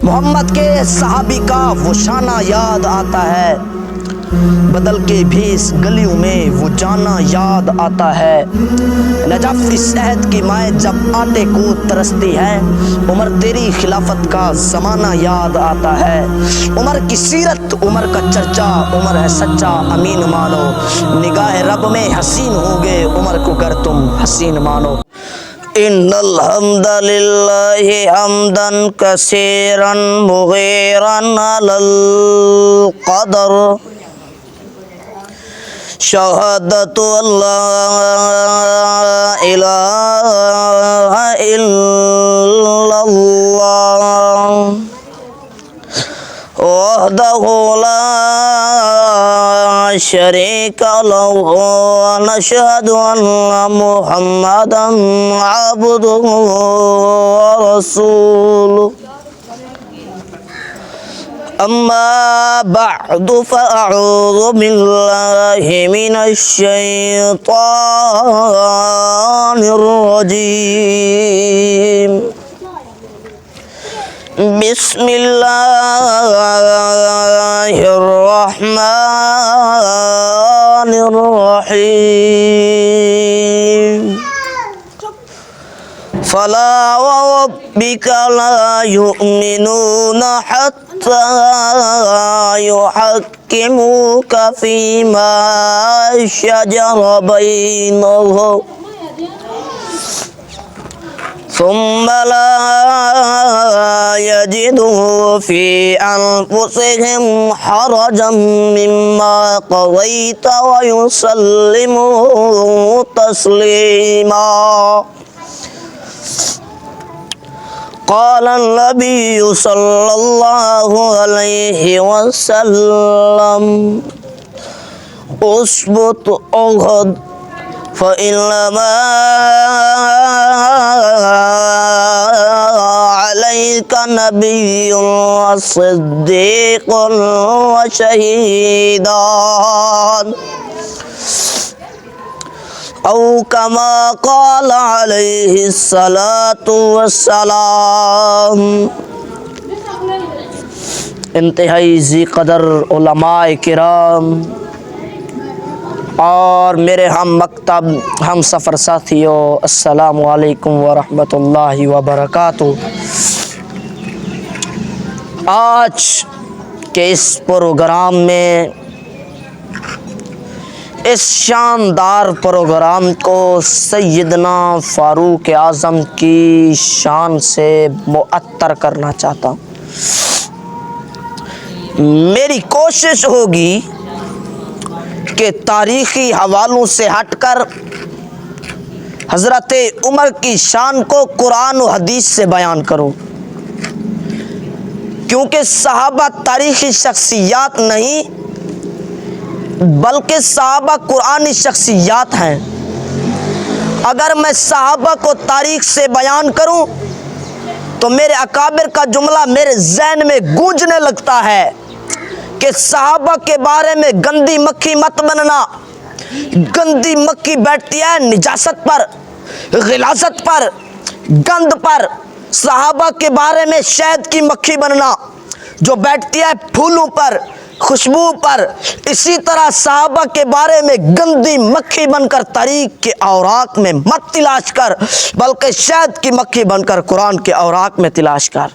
محمد کے صحابی کا وہ شانہ یاد آتا ہے، بدل کے بھیس گلیوں میں وہ جانا یاد آتا ہے۔ نجف اس عہد کی مائیں جب آٹے کو ترستی ہے، عمر تیری خلافت کا زمانہ یاد آتا ہے۔ عمر کی سیرت، عمر کا چرچا، عمر ہے سچا امین مانو، نگاہ رب میں حسین ہوگے عمر کو گر تم حسین مانو۔ ان الحمد للہ حمدا کثیرا مغیرا علی القدر، شہادت اللہ الہ الا اللہ وحدہ لا شریک لہ، ونشہد ان محمدا عبدہ ورسولہ، اما بعد فاعوذ باللہ من الشیطان الرجیم، بسم اللہ الرحمن الرحیم، فلا وربک لا یؤمنون حتی یحکموک فیما شجر بینہم ثم لا يجدوا في أنفسهم حرجا مما قضيت ويسلموا تسليما۔ قال النبي صلى الله عليه وسلم اثبت احد فإنما عليك نبي وصديق وشهيدان، أو كما قال عليه الصلاة والسلام۔ انتہائی ذی قدر علماء کرام اور میرے ہم مکتب ہم سفر ساتھیوں، السلام علیکم ورحمۃ اللہ وبرکاتہ۔ آج کے اس پروگرام میں، اس شاندار پروگرام کو سیدنا فاروق اعظم کی شان سے معطر کرنا چاہتا ہوں۔ میری کوشش ہوگی کہ تاریخی حوالوں سے ہٹ کر حضرت عمر کی شان کو قرآن و حدیث سے بیان کروں، کیونکہ صحابہ تاریخی شخصیات نہیں بلکہ صحابہ قرآنی شخصیات ہیں۔ اگر میں صحابہ کو تاریخ سے بیان کروں تو میرے اکابر کا جملہ میرے ذہن میں گونجنے لگتا ہے کہ صحابہ کے بارے میں گندی مکھی مت بننا۔ گندی مکھی بیٹھتی ہے نجاست پر، غلاظت پر، گند پر۔ صحابہ کے بارے میں شہد کی مکھی بننا جو بیٹھتی ہے پھولوں پر، خوشبو پر۔ اسی طرح صحابہ کے بارے میں گندی مکھی بن کر تاریخ کے اوراق میں مت تلاش کر، بلکہ شہد کی مکھی بن کر قرآن کے اوراق میں تلاش کر۔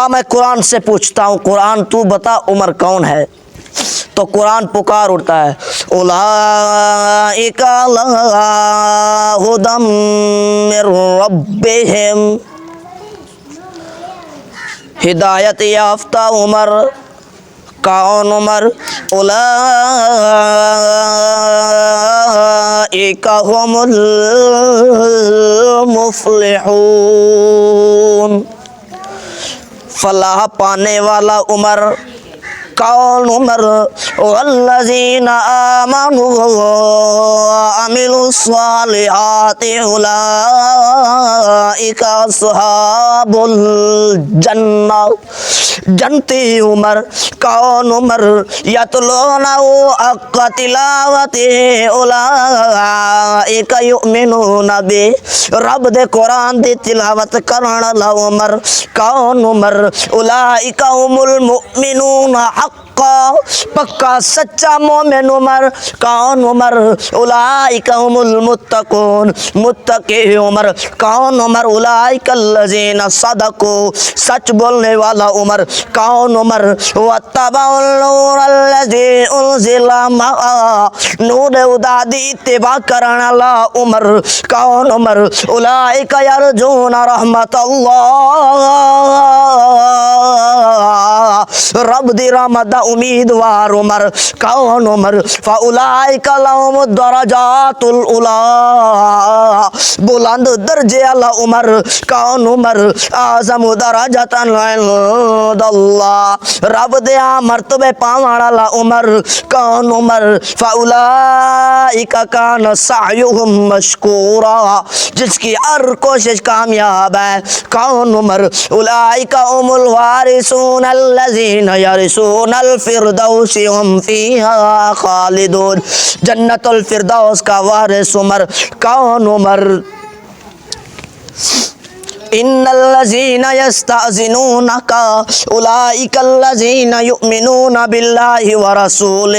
میں قرآن سے پوچھتا ہوں، قرآن تو بتا عمر کون ہے؟ تو قرآن پکار اٹھتا ہے، اولئک علی ھدی من ربہم، ہدایت یافتہ عمر۔ کون عمر؟ اولئک ھم المفلحون، فلاح پانے والا عمر۔ کون عمر؟ والذین آمنوا وعملوا الصالحات اولئک اصحاب الجنہ جنتی عمر کون عمر یتلونہ حق تلاوتہ اولئک یؤمنون بہ رب دے قرآن دی تلاوت کرن لا عمر کون عمر اولئک هم المؤمنون حقا پکا سچا مومن عمر کون عمر اولئک هم المتقون متقی عمر کون عمر اولئک الذین صدقوا سچ بولنے والا عمر کون عمر واتبعوا النور الذی انزل معه نور خدا دی اتباع کرن والا عمر کون عمر اولئک یرجون رحمت اللہ رب دی رحمت دا امیدوار عمر کون عمر فاولئک لهم الدرجات العلی بلند درجے والا عمر کون عمر اعظم درجات عند اللہ رب دے مرتبے پاون والا عمر کون عمر فاولئک کان سعیہم مشکورا جس کی ہر کوشش کامیاب ہے کون عمر اولئک هم الوارثون الذین یرثون الفردوس هم فیہا خالدون جنت الفردوس کا وارث عمر کون عمر ان الذین یستأذنونک اولئک الذین یؤمنون باللہ ورسولہ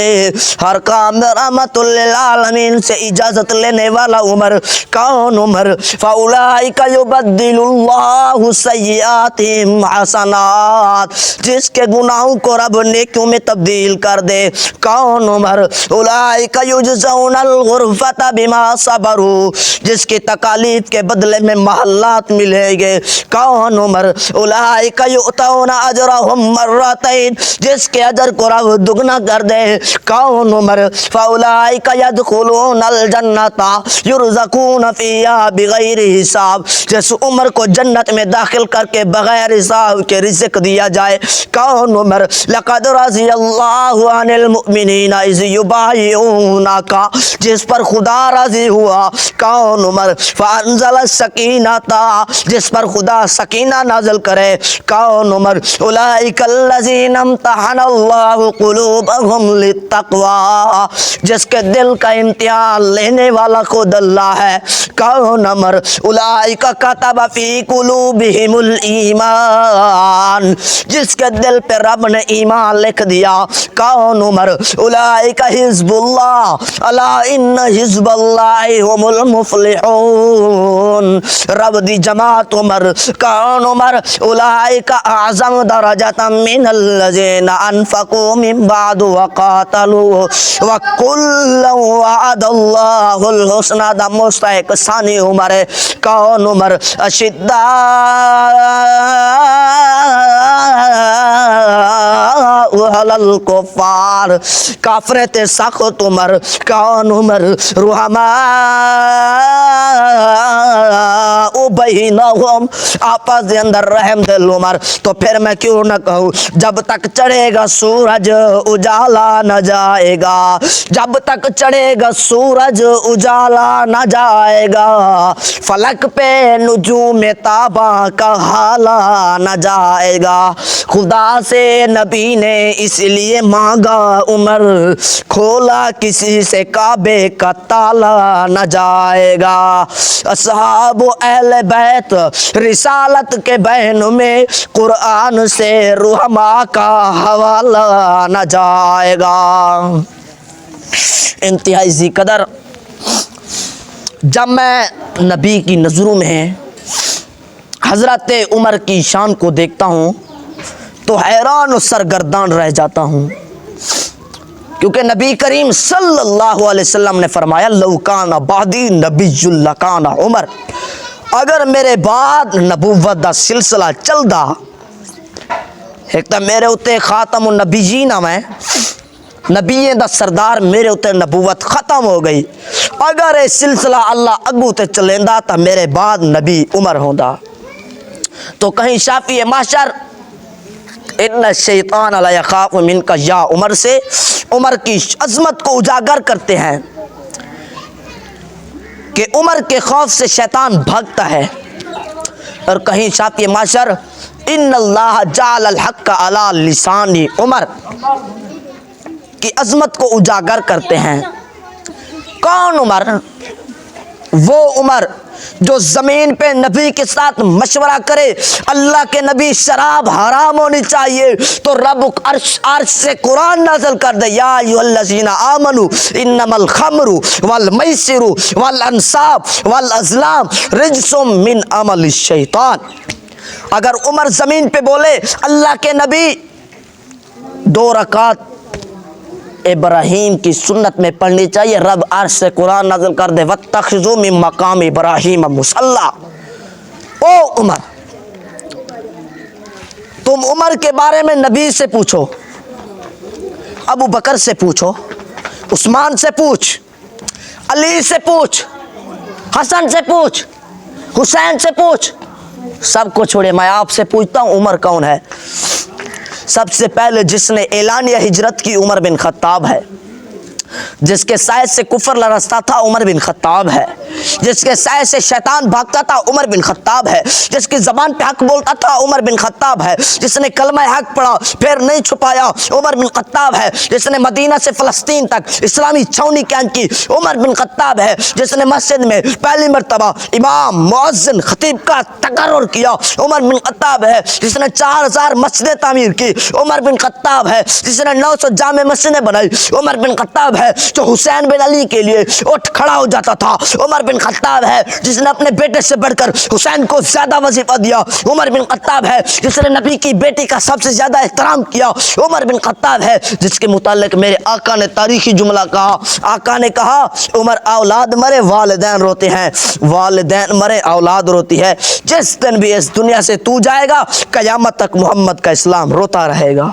ہر کام میں رحمت للعالمین سے اجازت لینے والا عمر کون عمر فاولئک یبدل اللہ سیئاتہم حسنات جس کے گناہوں کو رب نیکیوں میں تبدیل کر دے کون عمر اولئک یجزون الغرفۃ بما صبروا جس کی تکالیف کے بدلے میں محلات ملے گے کون عمر اولئک یؤتون اجرہم مرتین جس کے اجر کو رب دگنا کر دے کون عمر فاولئک یدخلون الجنۃ یرزقون فیہا بغیر حساب جس عمر کو جنت میں داخل کر کے بغیر حساب کے رزق دیا جائے کون عمر لقد رضی اللہ عن المؤمنین اذ یبایعونک جس پر خدا راضی ہوا کون عمر فانزل السکینۃ جس پر خدا سکینہ نازل کرے کون عمر اولئک الذین امتحن اللہ قلوبہم للتقوی جس کے دل کا امتحان لینے والا خود اللہ ہے کون عمر اولئک کتب فی قلوبہم الایمان جس کے دل پہ رب نے ایمان لکھ دیا کون عمر اولئک حزب اللہ الا ان حزب اللہ هم المفلحون رب دی جماعت عمر کون عمر اولئک اعظم درجات من الذین انفقوا من بعد وقاتلوا وکلا وعد اللہ الحسنى دا مستحق ثانی عمر کون عمر اشداء علی الکفار کافر تے سخت عمر کون عمر رحماء بینہم آپس دے اندر رحم دل عمر تو پھر میں کیوں نہ کہوں جب تک چڑھے گا سورج اجالا نہ جائے گا جب تک چڑھے گا سورج اجالا نہ جائے گا فلک پہ نجوم تاباں کا حالا نہ جائے گا خدا سے نبی نے اس لیے مانگا عمر کھولا کسی سے کعبے کا تالا نہ جائے گا اصحاب اہل بیت رسالت کے بین میں قرآن سے رحماء کا حوالہ نہ جائے گا انتہائی ذی قدر جب میں نبی کی نظروں میں حضرت عمر کی شان کو دیکھتا ہوں تو حیران و سرگردان رہ جاتا ہوں کیونکہ نبی کریم صلی اللہ علیہ وسلم نے فرمایا لو کان بعدی نبی لکان عمر اگر میرے بعد نبوت دا سلسلہ چلدا ایک تو میرے اتے خاتم النبیین میں نبیین دا سردار میرے اتے نبوت ختم ہو گئی اگر یہ سلسلہ اللہ اگو تے چلیندا تا میرے بعد نبی عمر ہوندا تو کہیں شافی معاشر ان الشیطان لا یخاف منک یا عمر سے عمر کی عظمت کو اجاگر کرتے ہیں کہ عمر کے خوف سے شیطان بھاگتا ہے اور کہیں شافی معاشر ان اللہ جعل الحق علی لسان عمر کی عظمت کو اجاگر کرتے ہیں۔ کون عمر؟ وہ عمر جو زمین پہ نبی کے ساتھ مشورہ کرے، اللہ کے نبی شراب حرام ہونی چاہیے تو رب عرش سے قرآن نازل کر دے، یا ایھا الذین آمنوا انما الخمر والمیسر والانصاب والازلام رجس من عمل الشیطان۔ اگر عمر زمین پہ بولے اللہ کے نبی 2 رکعت ابراہیم کی سنت میں پڑھنی چاہیے، رب عرش سے قرآن نازل کر دے واتخذوا من مقام ابراہیم مصلی۔ او عمر، تم عمر کے بارے میں نبی سے پوچھو، ابو بکر سے پوچھو، عثمان سے پوچھ، علی سے پوچھ، حسن سے پوچھ، حسین سے پوچھ، سب کو چھوڑے میں آپ سے پوچھتا ہوں عمر کون ہے؟ سب سے پہلے جس نے اعلانیہ ہجرت کی عمر بن خطاب ہے، جس کے سائے سے کفر لرزتا تھا عمر بن خطاب ہے، جس کے سائے سے شیطان بھاگتا تھا عمر بن خطاب ہے، جس کی زبان پہ حق بولتا تھا عمر بن خطاب ہے، جس نے کلمہ حق پڑھا پھر نہیں چھپایا عمر بن خطاب ہے، جس نے مدینہ سے فلسطین تک اسلامی چھاؤنی قائم کی عمر بن خطاب ہے، جس نے مسجد میں پہلی مرتبہ امام مؤذن خطیب کا تقرر کیا عمر بن خطاب ہے، جس نے 4000 مسجدیں تعمیر کی عمر بن خطاب ہے، جس نے 900 جامع مسجدیں بنائی عمر بن خطاب ہے، جو حسین بن علی کے لیے اٹھ کھڑا ہو جاتا تھا عمر بن خطاب ہے، جس نے اپنے بیٹے سے بڑھ کر حسین کو زیادہ وظیفہ دیا عمر بن خطاب ہے، جس نے نبی کی بیٹی کا سب سے زیادہ احترام کیا عمر بن خطاب ہے، جس کے متعلق میرے آقا نے تاریخی جملہ کہا، آقا نے کہا عمر اولاد مرے والدین روتے ہیں، والدین مرے اولاد روتی ہے، جس دن بھی اس دنیا سے تو جائے گا قیامت تک محمد کا اسلام روتا رہے گا۔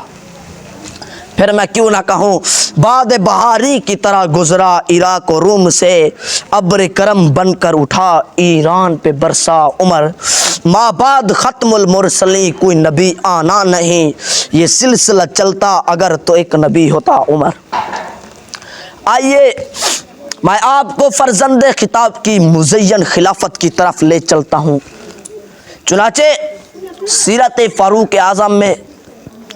پھر میں کیوں نہ کہوں باد بہاری کی طرح گزرا عراق و روم سے، ابر کرم بن کر اٹھا ایران پہ برسا عمر، ماں بعد ختم المرسلین کوئی نبی آنا نہیں، یہ سلسلہ چلتا اگر تو ایک نبی ہوتا عمر۔ آئیے میں آپ کو فرزند خطاب کی مزین خلافت کی طرف لے چلتا ہوں۔ چنانچہ سیرت فاروق اعظم میں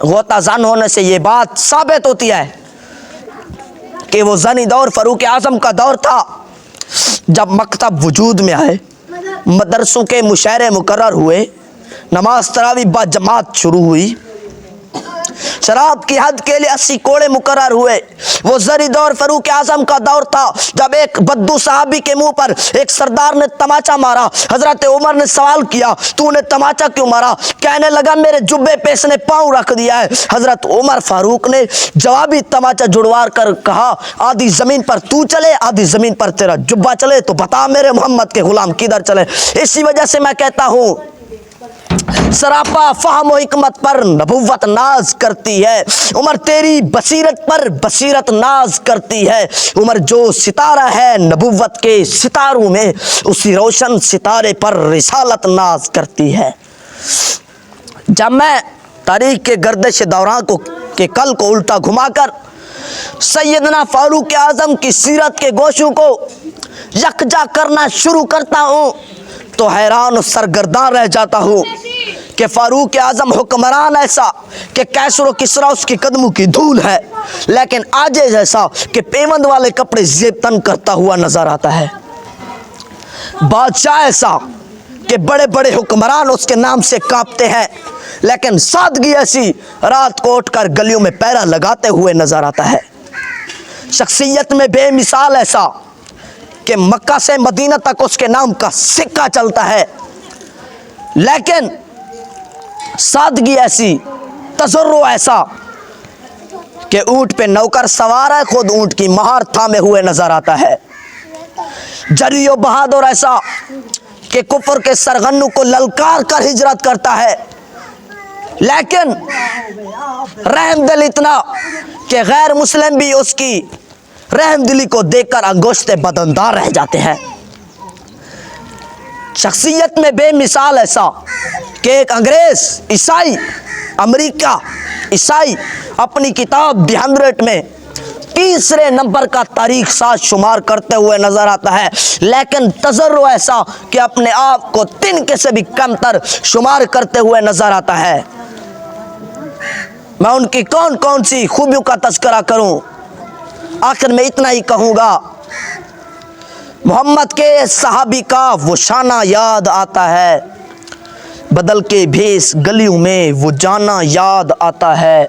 غوطہ زن ہونے سے یہ بات ثابت ہوتی ہے کہ وہ زنی دور فاروق اعظم کا دور تھا جب مکتب وجود میں آئے، مدرسوں کے مشاعرے مقرر ہوئے، نماز تراویح با جماعت شروع ہوئی، شراب کی حد کے لیے 80 کوڑے مقرر ہوئے۔ وہ زری دور فاروق اعظم کا دور تھا جب ایک بدو صحابی کے منہ پر ایک سردار نے تماچا مارا، حضرت عمر نے سوال کیا تو نے تماچا کیوں مارا؟ کہنے لگا میرے جبے پہ اس نے پاؤں رکھ دیا ہے۔ حضرت عمر فاروق نے جوابی تماچا جڑوا کر کہا آدھی زمین پر تو چلے آدھی زمین پر تیرا جبہ چلے تو بتا میرے محمد کے غلام کدھر چلے۔ اسی وجہ سے میں کہتا ہوں سراپا فہم و حکمت پر نبوت ناز کرتی ہے، عمر تیری بصیرت پر بصیرت ناز کرتی ہے، عمر جو ستارہ ہے نبوت کے ستاروں میں اسی روشن ستارے پر رسالت ناز کرتی ہے۔ جب میں تاریخ کے گردش دوران کے کل کو الٹا گھما کر سیدنا فاروق اعظم کی سیرت کے گوشوں کو یکجا کرنا شروع کرتا ہوں تو حیران و سرگردان رہ جاتا ہوں کہ فاروق اعظم حکمران ایسا کہ کیسر و کسرا اس کے قدموں کی دھول ہے، لیکن عاجز ایسا کہ پیوند والے کپڑے زیب تن کرتا ہوا نظر آتا ہے، بادشاہ ایسا کہ بڑے بڑے حکمران اس کے نام سے کانپتے ہیں، لیکن سادگی ایسی رات کو اٹھ کر گلیوں میں پیرا لگاتے ہوئے نظر آتا ہے، شخصیت میں بے مثال ایسا کہ مکہ سے مدینہ تک اس کے نام کا سکہ چلتا ہے، لیکن سادگی ایسی، تضرع ایسا کہ اونٹ پہ نوکر سوار ہے خود اونٹ کی مہار تھامے ہوئے نظر آتا ہے، جری و بہادر ایسا کہ کفر کے سرغنوں کو للکار کر ہجرت کرتا ہے، لیکن رحم دل اتنا کہ غیر مسلم بھی اس کی رحم دلی کو دیکھ کر انگشتے بدندار رہ جاتے ہیں، شخصیت میں بے مثال ایسا کہ ایک انگریز عیسائی امریکہ عیسائی اپنی کتاب دی 100 میں تیسرے نمبر کا تاریخ ساز شمار کرتے ہوئے نظر آتا ہے، لیکن تجربہ ایسا کہ اپنے آپ کو تنکے سے بھی کم تر شمار کرتے ہوئے نظر آتا ہے۔ میں ان کی کون کون سی خوبیوں کا تذکرہ کروں؟ آخر میں اتنا ہی کہوں گا، محمد کے صحابی کا وہ شانہ یاد آتا ہے، بدل کے بھیس گلیوں میں وہ جانا یاد آتا ہے۔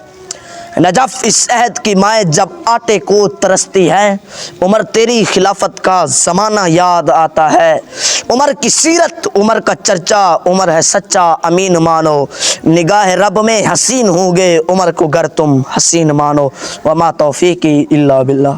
نجف اس عہد کی مائیں جب آٹے کو ترستی ہے، عمر تیری خلافت کا زمانہ یاد آتا ہے۔ عمر کی سیرت، عمر کا چرچا، عمر ہے سچا امین مانو، نگاہ رب میں حسین ہوں گے عمر کو گر تم حسین مانو، وما توفیقی الا باللہ۔